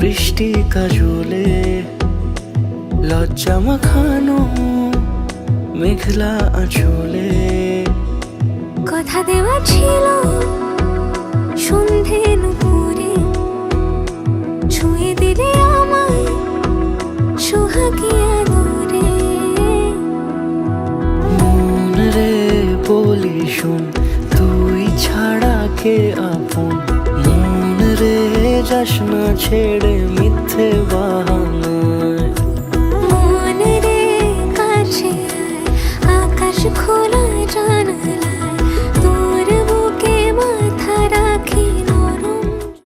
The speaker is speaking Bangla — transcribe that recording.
বৃষ্টি কাজলে লজ্জা মাখানো মেঘলা আঁচলে। কথা দেওয়া ছিল সন্ধে নুপুরে, ছুঁয়ে দিলে আমায় সোহাগী আদরে। মন রে বলি শোন, তুই ছাড়া কে আপন? মন রে যাস না ছেড়ে মিথ্যে বাহানা।